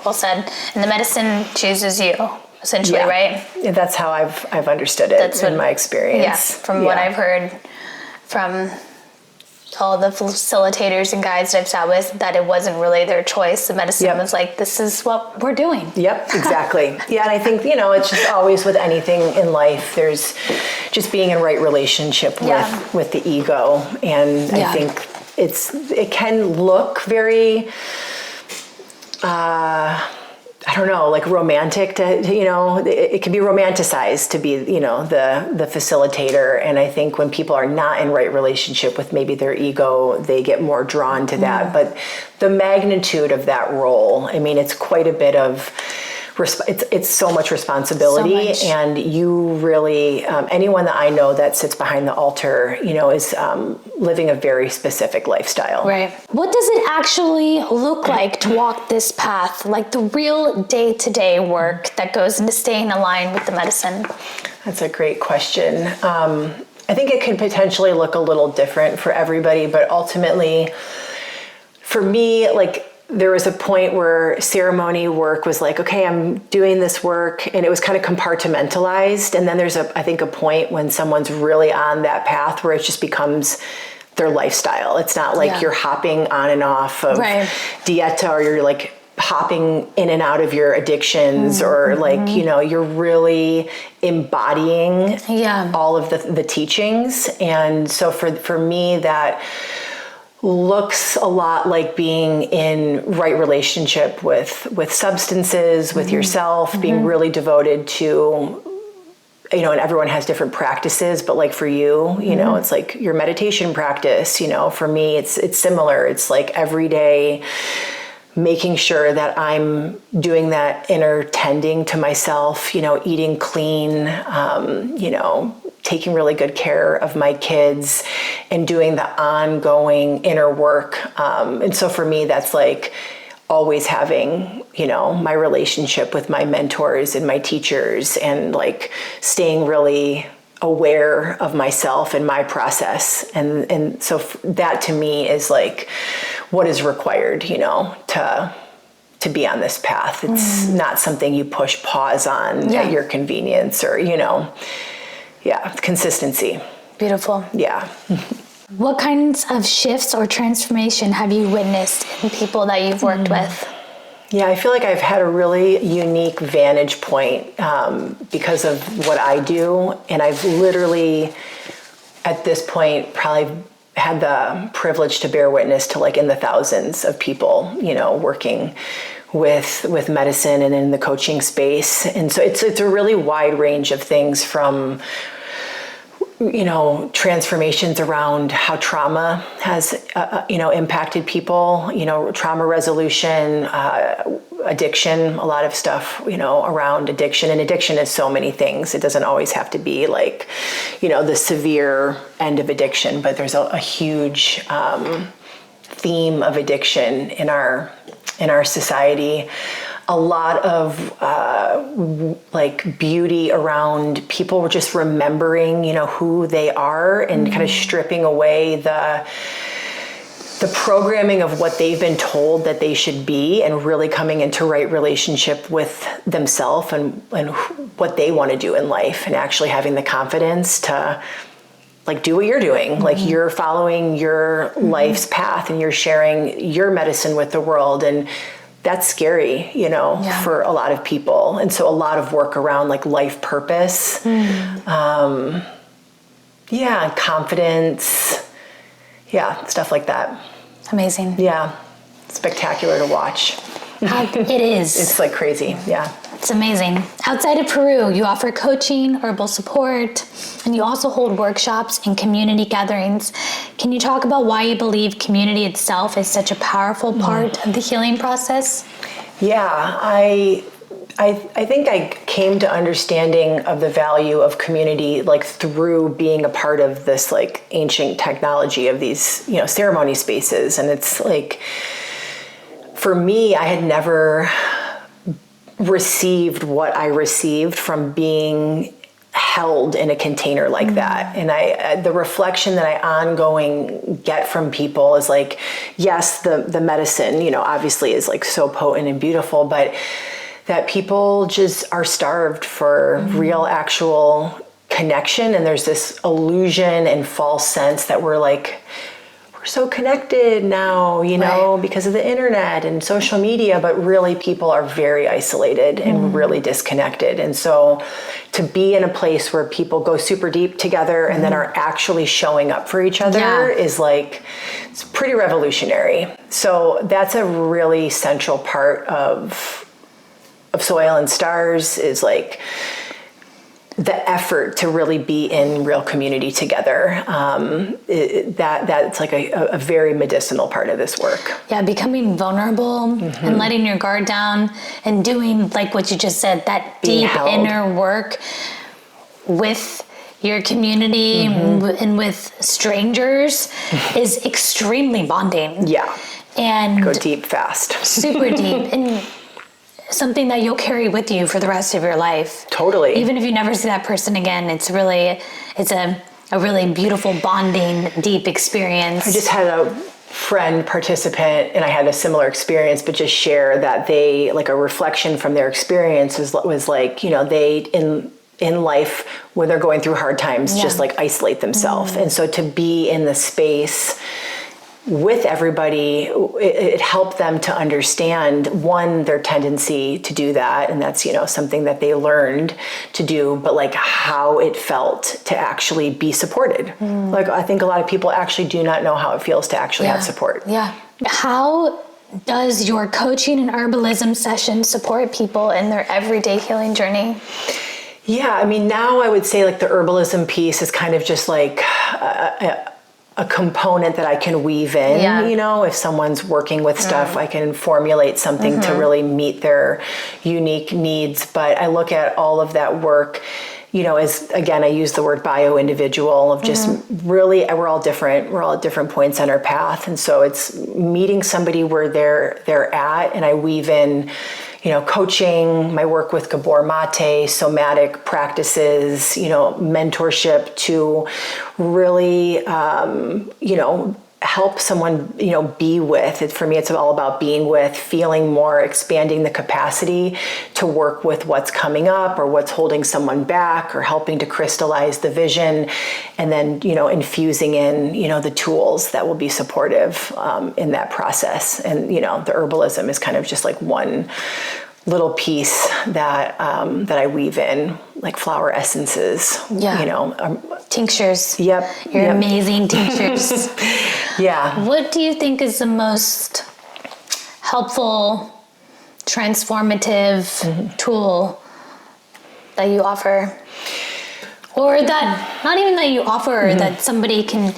B: Well said. And the medicine chooses you, essentially, right?
A: Yeah, that's how I've understood it in my experience.
B: Yeah, from what I've heard from all the facilitators and guides that I've sat with, that it wasn't really their choice. The medicine was like, this is what we're doing.
A: Yep, exactly. Yeah, and I think, it's just always with anything in life, there's just being in right relationship with the ego. And I think it can look very... I don't know, romantic it can be romanticized to be, the facilitator. And I think when people are not in right relationship with maybe their ego, they get more drawn to that. But the magnitude of that role, I mean, it's quite a bit of, it's so much responsibility. So much. And you really, anyone that I know that sits behind the altar, is living a very specific lifestyle.
B: Right. What does it actually look like to walk this path? Like the real day-to-day work that goes into staying aligned with the medicine?
A: That's a great question. I think it could potentially look a little different for everybody, but ultimately, for me, there was a point where ceremony work was like, okay, I'm doing this work, and it was kind of compartmentalized. And then there's I think a point when someone's really on that path where it just becomes their lifestyle. It's not like you're hopping on and off of dieta, or you're hopping in and out of your addictions, or you're really embodying all of the teachings. And so for me, that looks a lot like being in right relationship with substances, with yourself, being really devoted to, and everyone has different practices, but for you, it's like your meditation practice, for me, it's similar. It's every day making sure that I'm doing that inner tending to myself, eating clean, taking really good care of my kids, and doing the ongoing inner work. And so for me, that's always having, my relationship with my mentors and my teachers, and staying really aware of myself and my process. And so that to me is what is required, to be on this path. It's not something you push pause on at your convenience, or, consistency.
B: Beautiful.
A: Yeah.
B: What kinds of shifts or transformation have you witnessed in people that you've worked with?
A: Yeah, I feel like I've had a really unique vantage point because of what I do. And I've literally, at this point, probably had the privilege to bear witness to in the thousands of people, working with medicine and in the coaching space. And so it's a really wide range of things, from transformations around how trauma has impacted people, trauma resolution, addiction, a lot of stuff around addiction. And addiction is so many things. It doesn't always have to be like the severe end of addiction, but there's a huge theme of addiction in our society. A lot of beauty around people just remembering who they are, and kind of stripping away the programming of what they've been told that they should be, and really coming into right relationship with themselves and what they want to do in life, and actually having the confidence to do what you're doing. Like, you're following your life's path, and you're sharing your medicine with the world. And that's scary, for a lot of people. And so a lot of work around life purpose, confidence, stuff like that.
B: Amazing.
A: Yeah. Spectacular to watch.
B: It is.
A: It's crazy. Yeah.
B: It's amazing. Outside of Peru, you offer coaching, herbal support, and you also hold workshops and community gatherings. Can you talk about why you believe community itself is such a powerful part of the healing process? Yeah,
A: I think I came to understanding of the value of community through being a part of this ancient technology of these ceremony spaces. And it's for me, I had never received what I received from being held in a container like that. And the reflection that I ongoing get from people is yes, the medicine, obviously is so potent and beautiful, but that people just are starved for real, actual connection. And there's this illusion and false sense that we're so connected now, because of the internet and social media, but really people are very isolated and really disconnected. And so to be in a place where people go super deep together and then are actually showing up for each other is it's pretty revolutionary. So that's a really central part of Soil and Stars, is the effort to really be in real community together. That's a very medicinal part of this work.
B: Yeah, becoming vulnerable and letting your guard down and doing what you just said, that deep inner work with your community and with strangers is extremely bonding.
A: Yeah.
B: And
A: go deep fast.
B: Super deep. And something that you'll carry with you for the rest of your life.
A: Totally.
B: Even if you never see that person again, it's a really beautiful, bonding, deep experience.
A: I just had a friend participant, and I had a similar experience, but just share that they, a reflection from their experience was they in life, when they're going through hard times, just isolate themselves. And so to be in the space with everybody, it helped them to understand, one, their tendency to do that, and that's something that they learned to do, but how it felt to actually be supported. I think a lot of people actually do not know how it feels to actually have support.
B: Yeah. How does your coaching and herbalism session support people in their everyday healing journey?
A: Yeah, I mean, now I would say the herbalism piece is kind of just a component that I can weave in, if someone's working with stuff, I can formulate something to really meet their unique needs. But I look at all of that work, as, again, I use the word bio-individual, of just really, we're all different. We're all at different points on our path. And so it's meeting somebody where they're at, and I weave in, coaching, my work with Gabor Mate, somatic practices, mentorship to really, help someone, be with. For me, it's all about being with, feeling more, expanding the capacity to work with what's coming up or what's holding someone back, or helping to crystallize the vision, and then, infusing in, the tools that will be supportive in that process. And, the herbalism is kind of just one little piece that that I weave in, flower essences,
B: tinctures.
A: Yep.
B: Your amazing tinctures.
A: Yeah.
B: What do you think is the most helpful transformative tool that you offer? Or that, not even that you offer, that somebody can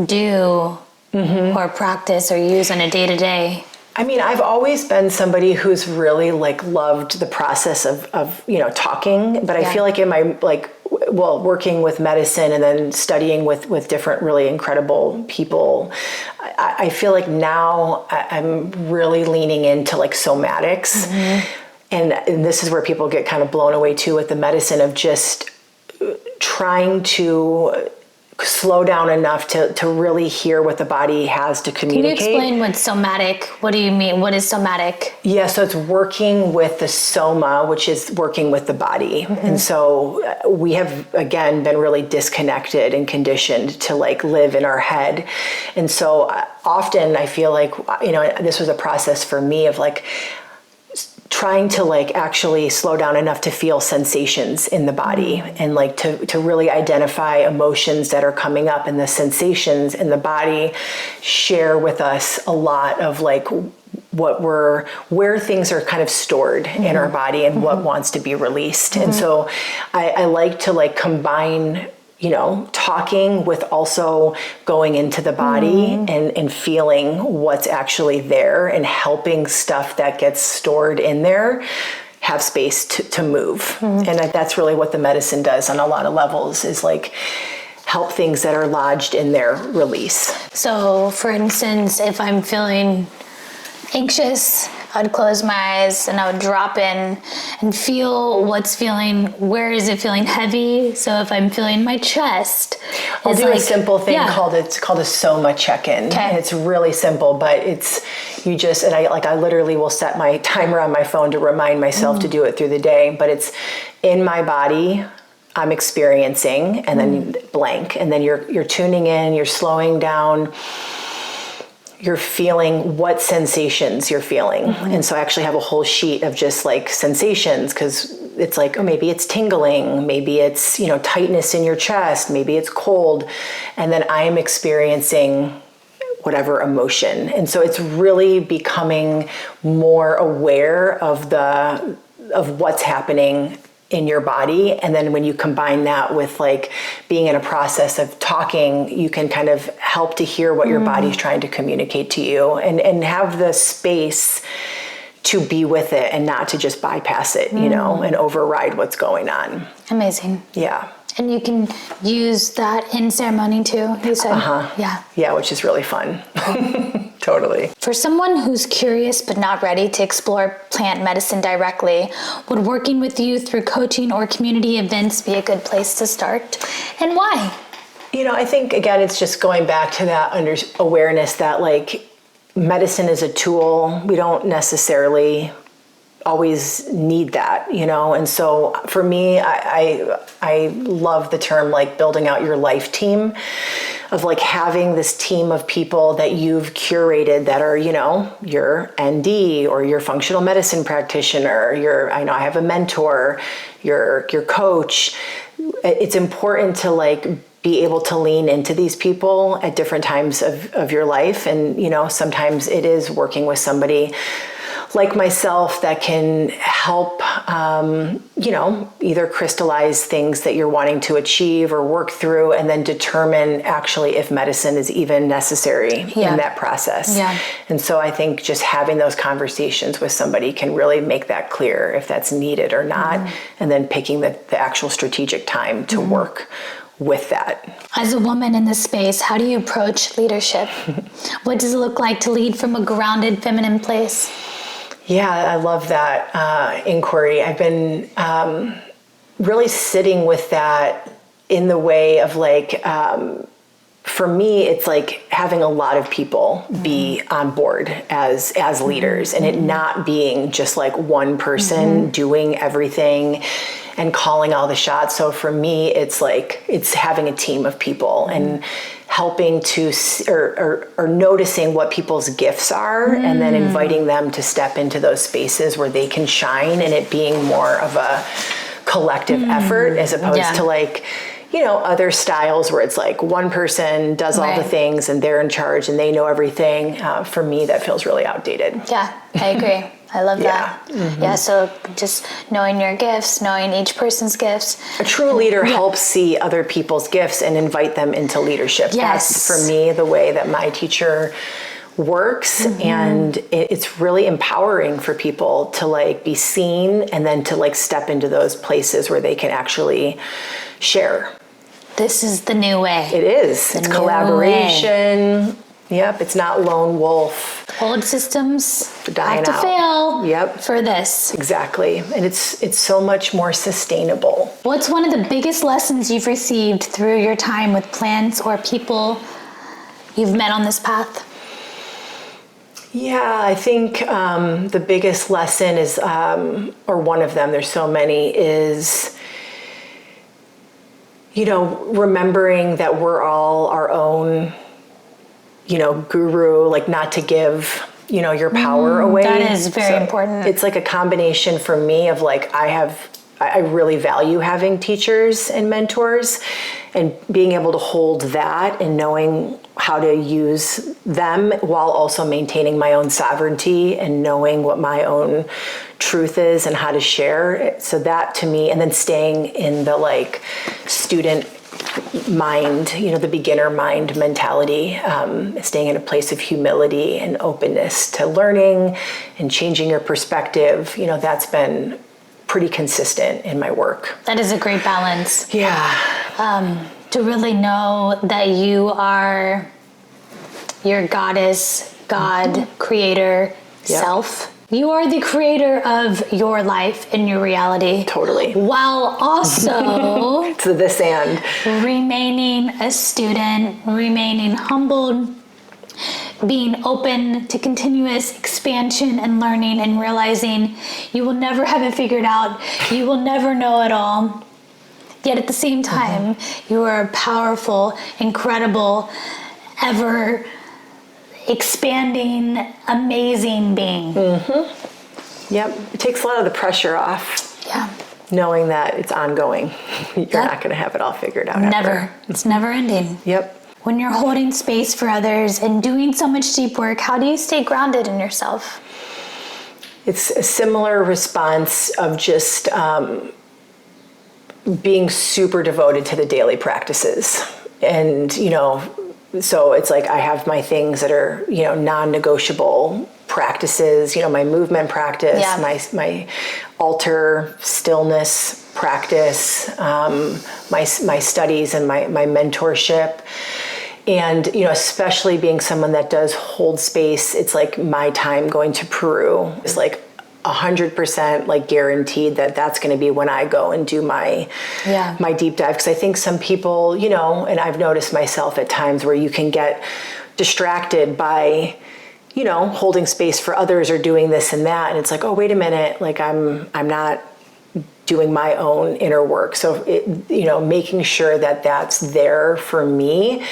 B: do or practice or use on a day-to-day?
A: I mean, I've always been somebody who's really like loved the process of talking, but I feel like in my working with medicine and then studying with different really incredible people, I feel like now I'm really leaning into like somatics. And this is where people get kind of blown away too with the medicine of just trying to slow down enough to really hear what the body has to communicate.
B: Can you explain what's somatic? What do you mean? What is somatic?
A: Yeah, so it's working with the soma, which is working with the body. And so we have, again, been really disconnected and conditioned to like live in our head. And so often I feel like, this was a process for me of like, trying to like actually slow down enough to feel sensations in the body and like to really identify emotions that are coming up, and the sensations in the body share with us a lot of like where things are kind of stored in our body and what wants to be released. And so I like to like combine talking with also going into the body and feeling what's actually there and helping stuff that gets stored in there have space to move. And that's really what the medicine does on a lot of levels, is like help things that are lodged in there release.
B: So for instance, if I'm feeling anxious, I would close my eyes and I would drop in and feel where is it feeling heavy? So if I'm feeling my chest,
A: I'll do a simple thing called a soma check-in.
B: Okay.
A: And it's really simple, but I literally will set my timer on my phone to remind myself to do it through the day, but it's in my body I'm experiencing, and then blank, and then you're tuning in, you're slowing down. You're feeling what sensations you're feeling. And so I actually have a whole sheet of just like sensations, because it's like, maybe it's tingling, maybe it's, tightness in your chest, maybe it's cold. And then I'm experiencing whatever emotion. And so it's really becoming more aware of what's happening in your body. And then when you combine that with like being in a process of talking, you can kind of help to hear what your body's trying to communicate to you, and have the space to be with it and not to just bypass it, and override what's going on.
B: Amazing.
A: Yeah.
B: And you can use that in ceremony too, you said? Yeah,
A: which is really fun. Totally.
B: For someone who's curious but not ready to explore plant medicine directly, would working with you through coaching or community events be a good place to start? And why?
A: I think, again, it's just going back to that awareness that like medicine is a tool. We don't necessarily always need that, and so for me, I love the term like building out your life team, of like having this team of people that you've curated that are, your ND or your functional medicine practitioner, I have a mentor, your coach. It's important to like be able to lean into these people at different times of your life. And, sometimes it is working with somebody like myself that can help, either crystallize things that you're wanting to achieve or work through, and then determine actually if medicine is even necessary in that process. Yeah. And so I think just having those conversations with somebody can really make that clear if that's needed or not, and then picking the actual strategic time to work with that.
B: As a woman in this space, how do you approach leadership? What does it look like to lead from a grounded feminine place?
A: Yeah, I love that inquiry. I've been really sitting with that in the way of like, for me, it's like having a lot of people be on board as leaders, and it not being just like one person doing everything and calling all the shots. So for me, it's like, it's having a team of people and helping to, or noticing what people's gifts are, and then inviting them to step into those spaces where they can shine, and it being more of a collective effort as opposed to like, other styles where it's like one person does all the things and they're in charge and they know everything. For me, that feels really outdated.
B: Yeah, I agree. I love that. Yeah, so just knowing your gifts, knowing each person's gifts.
A: A true leader helps see other people's gifts and invite them into leadership.
B: Yes.
A: That's, for me, the way that my teacher works. And it's really empowering for people to like be seen and then to like step into those places where they can actually share.
B: This is the new way.
A: It is. It's collaboration. Yep. It's not lone wolf.
B: Old systems
A: Dying
B: have to
A: out.
B: fail
A: Yep.
B: for this.
A: Exactly. And it's so much more sustainable.
B: What's one of the biggest lessons you've received through your time with plants or people you've met on this path?
A: Yeah, I think the biggest lesson is, or one of them, there's so many, is, remembering that we're all our own, guru, like not to give, your power away.
B: That is very important.
A: It's like a combination for me of like, I really value having teachers and mentors and being able to hold that and knowing how to use them while also maintaining my own sovereignty and knowing what my own truth is and how to share. So that to me, and then staying in the like student mind, the beginner mind mentality, staying in a place of humility and openness to learning and changing your perspective, that's been pretty consistent in my work.
B: That is a great balance.
A: Yeah.
B: To really know that you are your goddess, God, creator, self. You are the creator of your life and your reality.
A: Totally.
B: While also
A: To this end.
B: remaining a student, remaining humbled, being open to continuous expansion and learning and realizing you will never have it figured out. You will never know it all. Yet at the same time, you are a powerful, incredible, ever expanding, amazing being.
A: Yep. It takes a lot of the pressure off.
B: Yeah.
A: Knowing that it's ongoing. You're not going to have it all figured out.
B: Never.
A: After.
B: It's never ending.
A: Yep.
B: When you're holding space for others and doing so much deep work, how do you stay grounded in yourself?
A: It's a similar response of just being super devoted to the daily practices. And, so it's like I have my things that are, non-negotiable practices, my movement practice, my altar stillness practice, my studies and my mentorship. And, especially being someone that does hold space, it's like my time going to Peru is like 100% like guaranteed that that's going to be when I go and do my deep dive. Because I think some people, and I've noticed myself at times where you can get distracted by, holding space for others or doing this and that. And it's like, oh, wait a minute, like I'm not doing my own inner work. So, making sure that that's there for me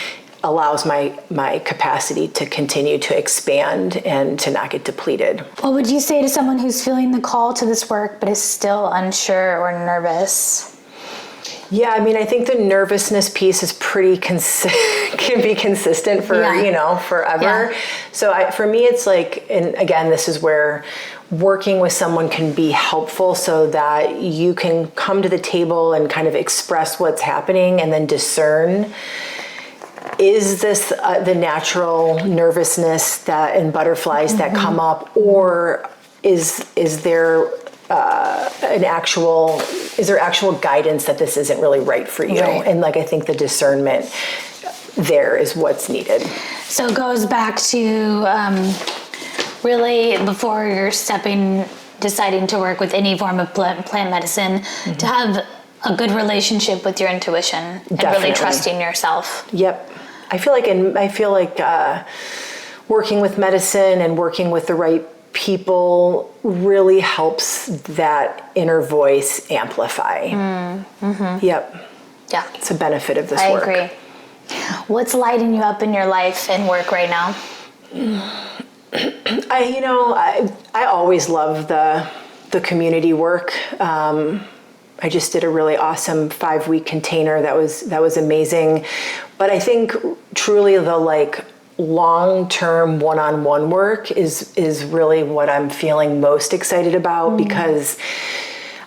A: allows my capacity to continue to expand and to not get depleted.
B: What would you say to someone who's feeling the call to this work but is still unsure or nervous?
A: Yeah, I think the nervousness piece is pretty can be consistent for forever. Yeah. So for me, it's like, and again, this is where working with someone can be helpful so that you can come to the table and kind of express what's happening and then discern. Is this the natural nervousness and butterflies that come up, or is there actual guidance that this isn't really right for you? Right. And like I think the discernment there is what's needed.
B: So it goes back to really before you're deciding to work with any form of plant medicine, to have a good relationship with your intuition and really trusting yourself.
A: Yep. I feel like working with medicine and working with the right people really helps that inner voice amplify. Yep. Yeah. It's a benefit of this work. I
B: agree. What's lighting you up in your life and work right now?
A: I always love the community work. I just did a really awesome 5-week container that was amazing. But I think truly the like long-term one-on-one work is really what I'm feeling most excited about, because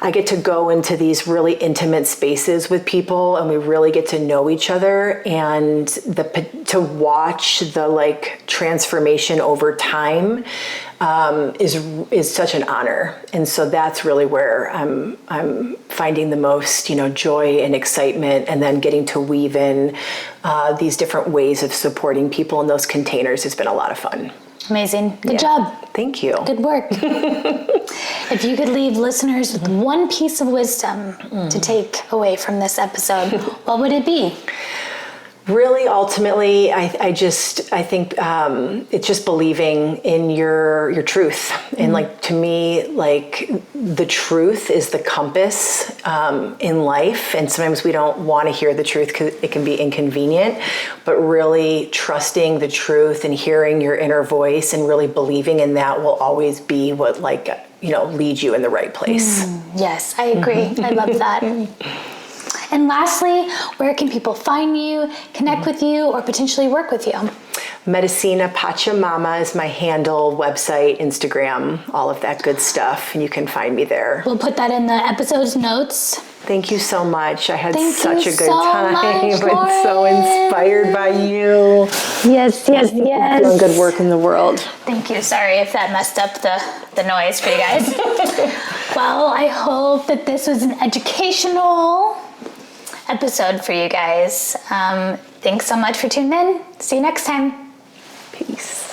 A: I get to go into these really intimate spaces with people, and we really get to know each other, and to watch the like transformation over time is such an honor. And so that's really where I'm finding the most, joy and excitement, and then getting to weave in these different ways of supporting people in those containers has been a lot of fun.
B: Amazing. Good job.
A: Thank you.
B: Good work. If you could leave listeners with one piece of wisdom to take away from this episode, what would it be?
A: Really, ultimately, I think it's just believing in your truth. And like, to me, like, the truth is the compass in life. And sometimes we don't want to hear the truth because it can be inconvenient, but really trusting the truth and hearing your inner voice and really believing in that will always be what leads you in the right place.
B: Yes, I agree. I love that. And lastly, where can people find you, connect with you, or potentially work with you?
A: Medicina Pachamama is my handle, website, Instagram, all of that good stuff. And you can find me there.
B: We'll put that in the episode's notes.
A: Thank you so much. I had such a good
B: so
A: time.
B: much,
A: I'm so inspired by you.
B: Yes.
A: Doing good work in the world.
B: Thank you. Sorry if that messed up the noise for you guys. Well, I hope that this was an educational episode for you guys. Thanks so much for tuning in. See you next time.
A: Peace.